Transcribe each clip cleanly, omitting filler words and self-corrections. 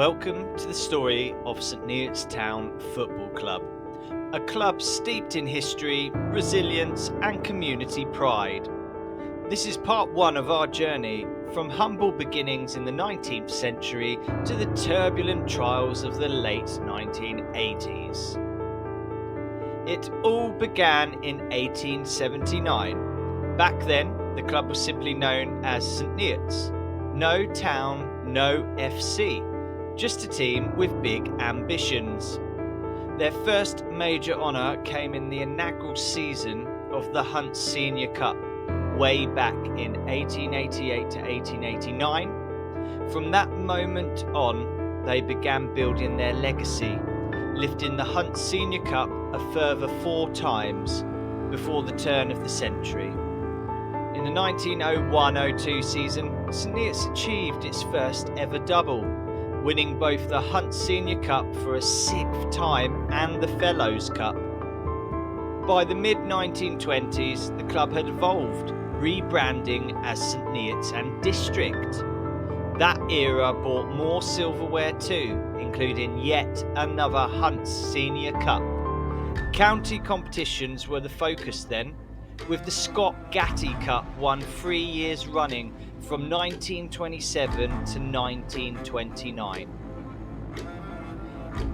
Welcome to the story of St Neots Town Football Club, a club steeped in history, resilience and community pride. This is part one of our journey from humble beginnings in the 19th century to the turbulent trials of the late 1980s. It all began in 1879. Back then, the club was simply known as St Neots. No town, no FC. Just a team with big ambitions. Their first major honour came in the inaugural season of the Hunt Senior Cup, way back in 1888 to 1889. From that moment on, they began building their legacy, lifting the Hunt Senior Cup a further 4 times before the turn of the century. In the 1901-02 season, St Neots achieved its first ever double, winning both the Hunt Senior Cup for a 6th time and the Fellows Cup. By the mid-1920s, the club had evolved, rebranding as St Neots and District. That era brought more silverware too, including yet another Hunt Senior Cup. County competitions were the focus then, with the Scott Gatty Cup won 3 years running from 1927 to 1929.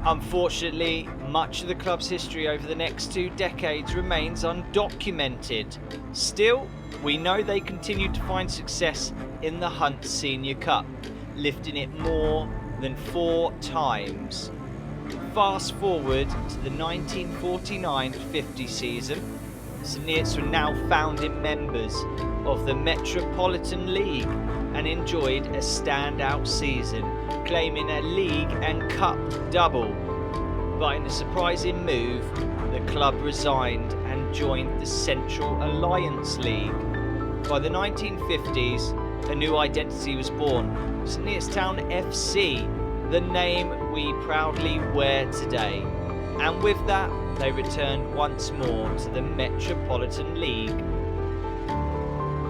Unfortunately, much of the club's history over the next 2 decades remains undocumented. Still, we know they continued to find success in the Hunt Senior Cup, lifting it more than 4 times. Fast forward to the 1949-50 season, St Neots were now founding members of the Metropolitan League and enjoyed a standout season, claiming a league and cup double. But in a surprising move, the club resigned and joined the Central Alliance League. By the 1950s, a new identity was born, St Neots Town FC, the name we proudly wear today. And with that, they returned once more to the Metropolitan League.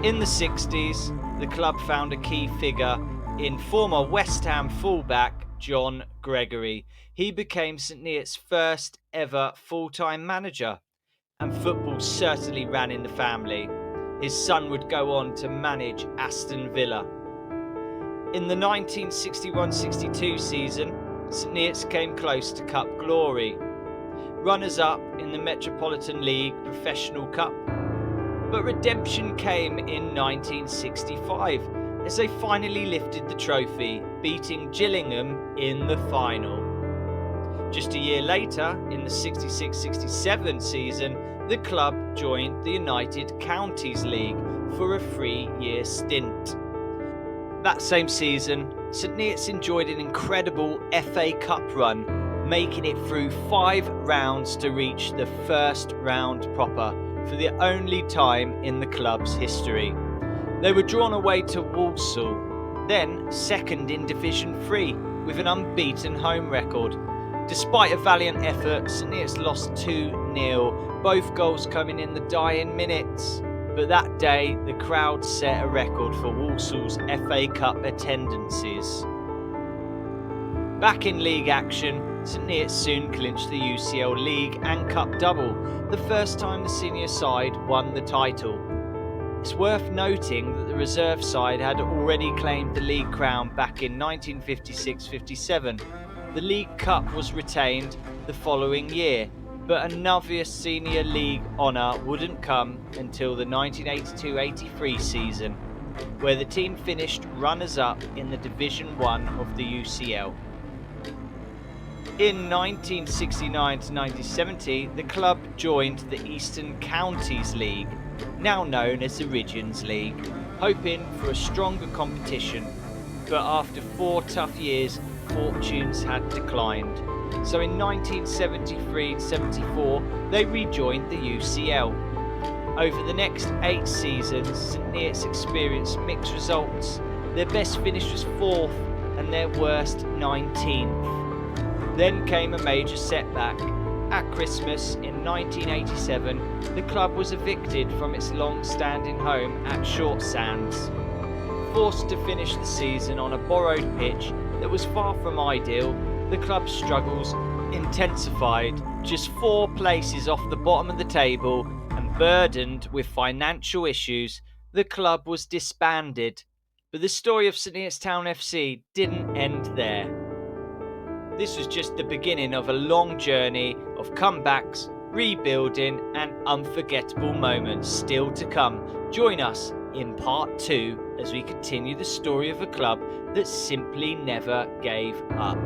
In the 60s, the club found a key figure in former West Ham fullback John Gregory. He became St Neots' first ever full-time manager, and football certainly ran in the family. His son would go on to manage Aston Villa. In the 1961-62 season, St Neots came close to cup glory. Runners-up in the Metropolitan League Professional Cup. But redemption came in 1965 as they finally lifted the trophy, beating Gillingham in the final. Just a year later, in the 66-67 season, the club joined the United Counties League for a 3-year stint. That same season, St Neots enjoyed an incredible FA Cup run, making it through 5 rounds to reach the first round proper for the only time in the club's history. They were drawn away to Walsall, then second in Division 3 with an unbeaten home record. Despite a valiant effort, St Neots lost 2-0, both goals coming in the dying minutes. But that day, the crowd set a record for Walsall's FA Cup attendances. Back in league action, St Neots soon clinched the UCL League and Cup double, the first time the senior side won the title. It's worth noting that the reserve side had already claimed the league crown back in 1956-57. The League Cup was retained the following year, but another senior league honour wouldn't come until the 1982-83 season, where the team finished runners-up in the Division 1 of the UCL. In 1969-1970, the club joined the Eastern Counties League, now known as the Regions League, hoping for a stronger competition. But after 4 tough years, fortunes had declined. So in 1973-74, they rejoined the UCL. Over the next 8 seasons, St Neots experienced mixed results. Their best finish was 4th and their worst 19th. Then came a major setback. At Christmas in 1987, the club was evicted from its long-standing home at Short Sands. Forced to finish the season on a borrowed pitch that was far from ideal, the club's struggles intensified. Just 4 places off the bottom of the table and burdened with financial issues, the club was disbanded. But the story of St Neots Town FC didn't end there. This was just the beginning of a long journey of comebacks, rebuilding, and unforgettable moments still to come. Join us in part 2 as we continue the story of a club that simply never gave up.